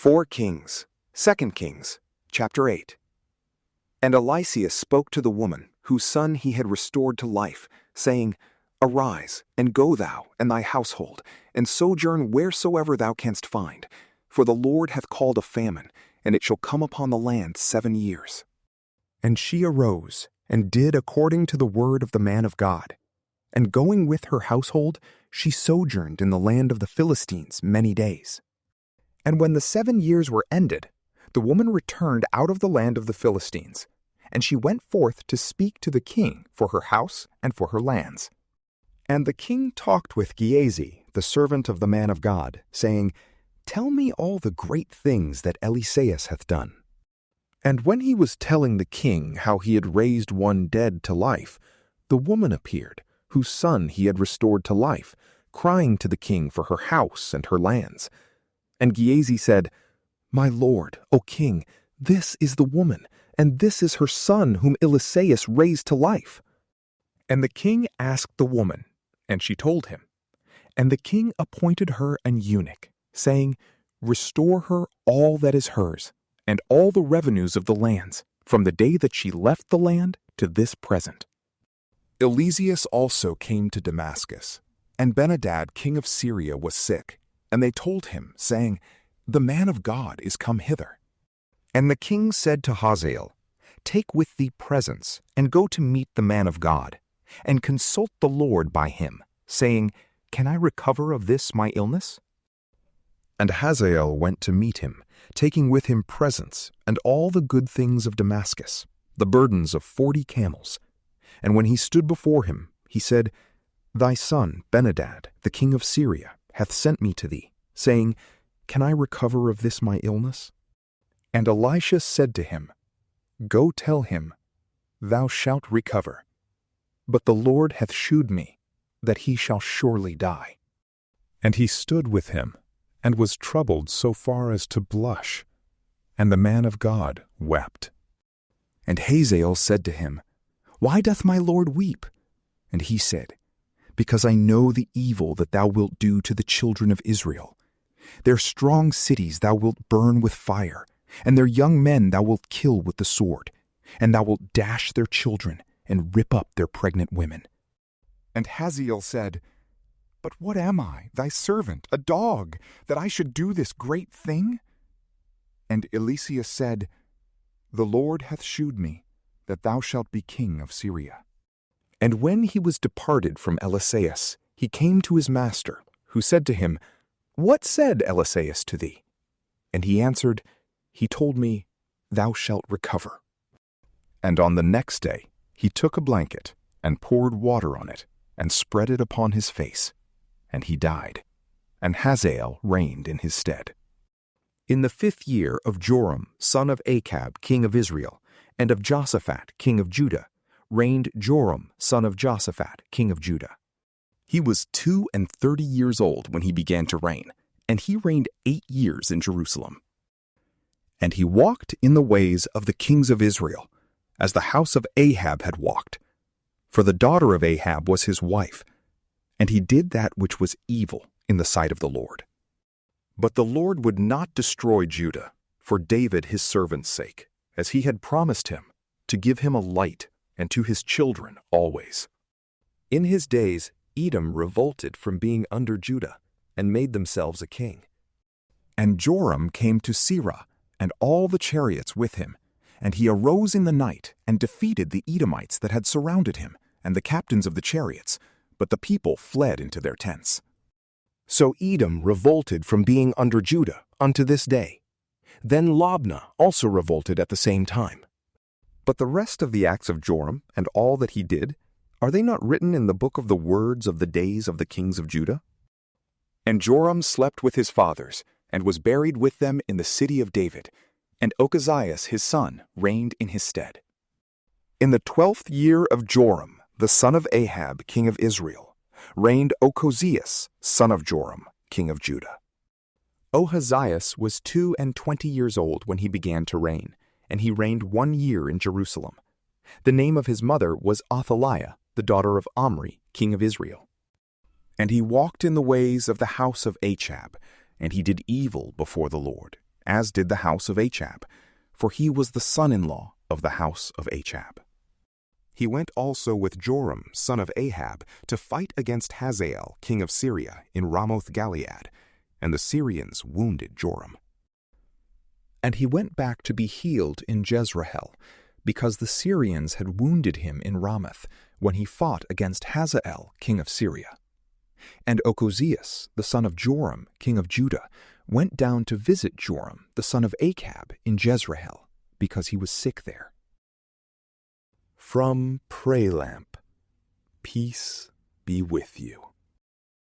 4 Kings, 2 Kings, chapter 8. And Eliseus spoke to the woman, whose son he had restored to life, saying, Arise, and go thou and thy household, and sojourn wheresoever thou canst find, for the Lord hath called a famine, and it shall come upon the land 7 years. And she arose, and did according to the word of the man of God. And going with her household, she sojourned in the land of the Philistines many days. And when the 7 years were ended, the woman returned out of the land of the Philistines, and she went forth to speak to the king for her house and for her lands. And the king talked with Gehazi, the servant of the man of God, saying, Tell me all the great things that Eliseus hath done. And when he was telling the king how he had raised one dead to life, the woman appeared, whose son he had restored to life, crying to the king for her house and her lands. And Gehazi said, My lord, O king, this is the woman, and this is her son whom Eliseus raised to life. And the king asked the woman, and she told him. And the king appointed her an eunuch, saying, Restore her all that is hers, and all the revenues of the lands, from the day that she left the land to this present. Eliseus also came to Damascus, and Ben-hadad king of Syria was sick, and they told him, saying, The man of God is come hither. And the king said to Hazael, Take with thee presents, and go to meet the man of God, and consult the Lord by him, saying, Can I recover of this my illness? And Hazael went to meet him, taking with him presents, and all the good things of Damascus, the burdens of 40 camels. And when he stood before him, he said, Thy son Ben-hadad, the king of Syria, hath sent me to thee, saying, Can I recover of this my illness? And Elisha said to him, Go tell him, Thou shalt recover. But the Lord hath shewed me, that he shall surely die. And he stood with him, and was troubled so far as to blush. And the man of God wept. And Hazael said to him, Why doth my lord weep? And he said, Because I know the evil that thou wilt do to the children of Israel. Their strong cities thou wilt burn with fire, and their young men thou wilt kill with the sword, and thou wilt dash their children, and rip up their pregnant women. And Hazael said, But what am I, thy servant, a dog, that I should do this great thing? And Eliseus said, The Lord hath shewed me, that thou shalt be king of Syria. And when he was departed from Eliseus, he came to his master, who said to him, What said Eliseus to thee? And he answered, He told me, Thou shalt recover. And on the next day he took a blanket, and poured water on it, and spread it upon his face, and he died. And Hazael reigned in his stead. In the 5th year of Joram, son of Achab, king of Israel, and of Jehoshaphat, king of Judah, reigned Joram, son of Jehoshaphat, king of Judah. He was 32 years old when he began to reign, and he reigned 8 years in Jerusalem. And he walked in the ways of the kings of Israel, as the house of Ahab had walked. For the daughter of Ahab was his wife, and he did that which was evil in the sight of the Lord. But the Lord would not destroy Judah, for David his servant's sake, as he had promised him, to give him a light, and to his children always. In his days Edom revolted from being under Judah, and made themselves a king. And Joram came to Sirah, and all the chariots with him, and he arose in the night, and defeated the Edomites that had surrounded him, and the captains of the chariots, but the people fled into their tents. So Edom revolted from being under Judah unto this day. Then Libnah also revolted at the same time. But the rest of the acts of Joram, and all that he did, are they not written in the book of the words of the days of the kings of Judah? And Joram slept with his fathers, and was buried with them in the city of David, and Ochazias his son reigned in his stead. In the 12th year of Joram, the son of Ahab, king of Israel, reigned Ochazias, son of Joram, king of Judah. Ochazias was 22 years old when he began to reign, and he reigned 1 year in Jerusalem. The name of his mother was Athaliah, the daughter of Omri, king of Israel. And he walked in the ways of the house of Achab, and he did evil before the Lord, as did the house of Achab, for he was the son-in-law of the house of Achab. He went also with Joram, son of Ahab, to fight against Hazael, king of Syria, in Ramoth-Gilead, and the Syrians wounded Joram. And he went back to be healed in Jezreel, because the Syrians had wounded him in Ramoth, when he fought against Hazael, king of Syria. And Ochozias, the son of Joram, king of Judah, went down to visit Joram, the son of Achab, in Jezreel, because he was sick there. From PrayLamp, peace be with you.